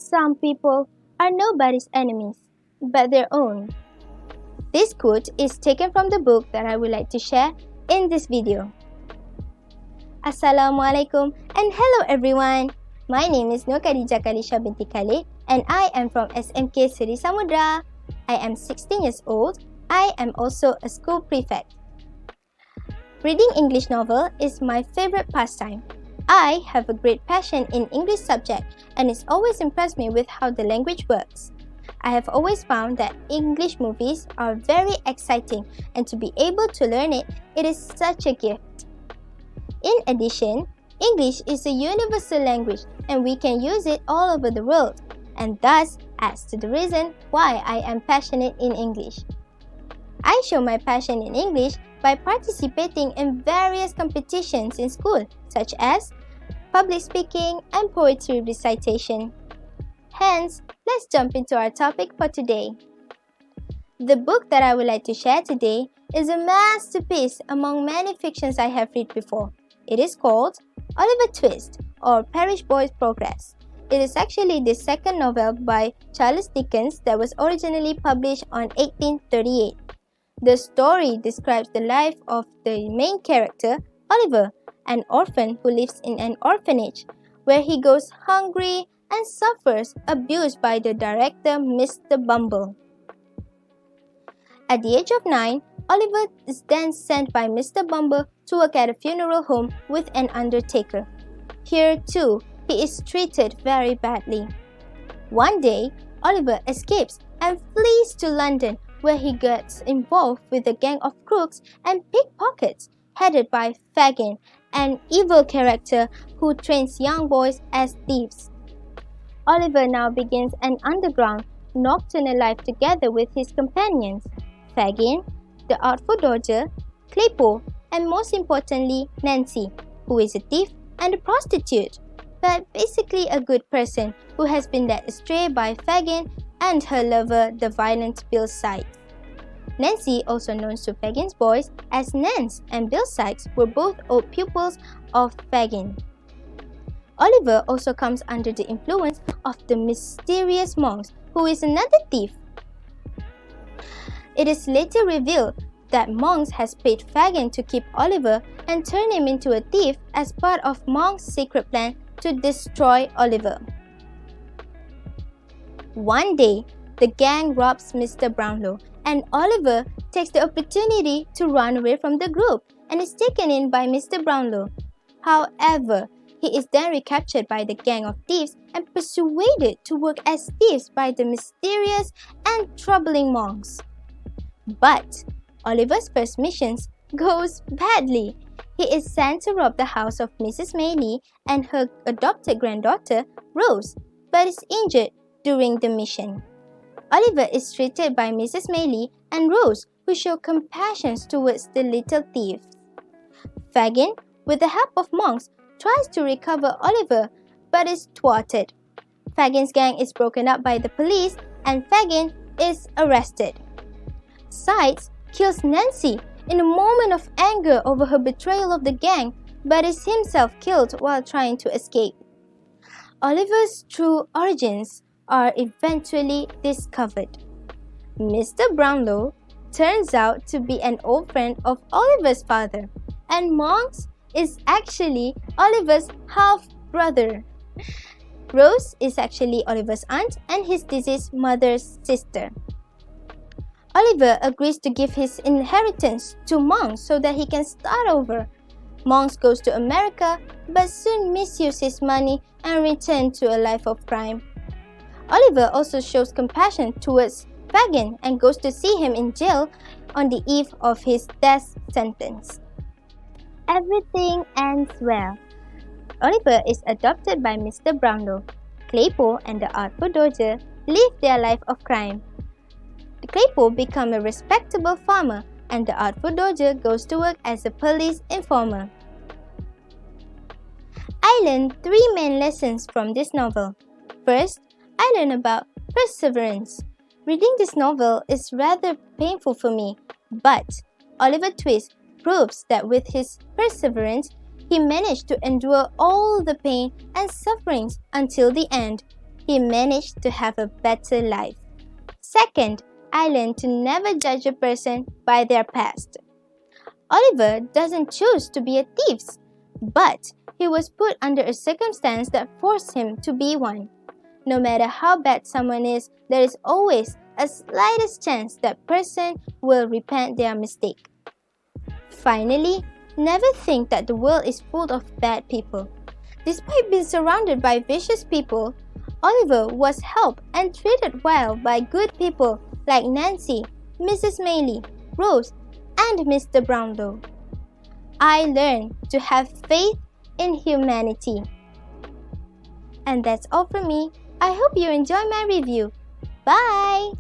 Some people are nobody's enemies, but their own. This quote is taken from the book that I would like to share in this video. Assalamualaikum and hello everyone. My name is Khadijah Khalisha binti Khalid and I am from SMK Seri Samudra. I am 16 years old. I am also a school prefect. Reading English novel is my favorite pastime. I have a great passion in English subject and it's always impressed me with how the language works. I have always found that English movies are very exciting and to be able to learn it, it is such a gift. In addition, English is a universal language and we can use it all over the world and thus adds to the reason why I am passionate in English. I show my passion in English by participating in various competitions in school such as public speaking and poetry recitation. Hence, let's jump into our topic for today. The book that I would like to share today is a masterpiece among many fictions I have read before. It is called Oliver Twist or Parish Boy's Progress. It is actually the second novel by Charles Dickens that was originally published on 1838. The story describes the life of the main character, Oliver, an orphan who lives in an orphanage, where he goes hungry and suffers abuse by the director, Mr. Bumble. At the age of 9, Oliver is then sent by Mr. Bumble to work at a funeral home with an undertaker. Here too, he is treated very badly. One day, Oliver escapes and flees to London, where he gets involved with a gang of crooks and pickpockets headed by Fagin, an evil character who trains young boys as thieves. Oliver now begins an underground, nocturnal life together with his companions, Fagin, the Artful Dodger, Claypole, and most importantly, Nancy, who is a thief and a prostitute, but basically a good person who has been led astray by Fagin and her lover, the violent Bill Sykes. Nancy, also known to Fagin's boys as Nance and Bill Sykes, were both old pupils of Fagin. Oliver also comes under the influence of the mysterious Monks, who is another thief. It is later revealed that Monks has paid Fagin to keep Oliver and turn him into a thief as part of Monk's secret plan to destroy Oliver. One day, the gang robs Mr. Brownlow and Oliver takes the opportunity to run away from the group and is taken in by Mr. Brownlow. However, he is then recaptured by the gang of thieves and persuaded to work as thieves by the mysterious and troubling Monks. But Oliver's first mission goes badly. He is sent to rob the house of Mrs. Maylie and her adopted granddaughter, Rose, but is injured during the mission. Oliver is treated by Mrs. Maylie and Rose, who show compassion towards the little thief. Fagin, with the help of Monks, tries to recover Oliver, but is thwarted. Fagin's gang is broken up by the police and Fagin is arrested. Sykes kills Nancy in a moment of anger over her betrayal of the gang, but is himself killed while trying to escape. Oliver's true origins are eventually discovered. Mr. Brownlow turns out to be an old friend of Oliver's father, and Monks is actually Oliver's half-brother. Rose is actually Oliver's aunt and his deceased mother's sister. Oliver agrees to give his inheritance to Monks so that he can start over. Monks goes to America but soon misuses his money and returns to a life of crime. Oliver also shows compassion towards Fagin and goes to see him in jail on the eve of his death sentence. Everything ends well. Oliver is adopted by Mr. Brownlow. Claypole and the Artful Dodger live their life of crime. Claypole becomes a respectable farmer and the Artful Dodger goes to work as a police informer. I learned 3 main lessons from this novel. First, I learned about perseverance. Reading this novel is rather painful for me, but Oliver Twist proves that with his perseverance, he managed to endure all the pain and sufferings until the end. he managed to have a better life. Second, I learned to never judge a person by their past. Oliver doesn't choose to be a thief, but he was put under a circumstance that forced him to be one. No matter how bad someone is, there is always a slightest chance that person will repent their mistake. Finally, never think that the world is full of bad people. Despite being surrounded by vicious people, Oliver was helped and treated well by good people like Nancy, Mrs. Maylie, Rose, and Mr. Brownlow. I learned to have faith in humanity. And that's all from me. I hope you enjoy my review. Bye!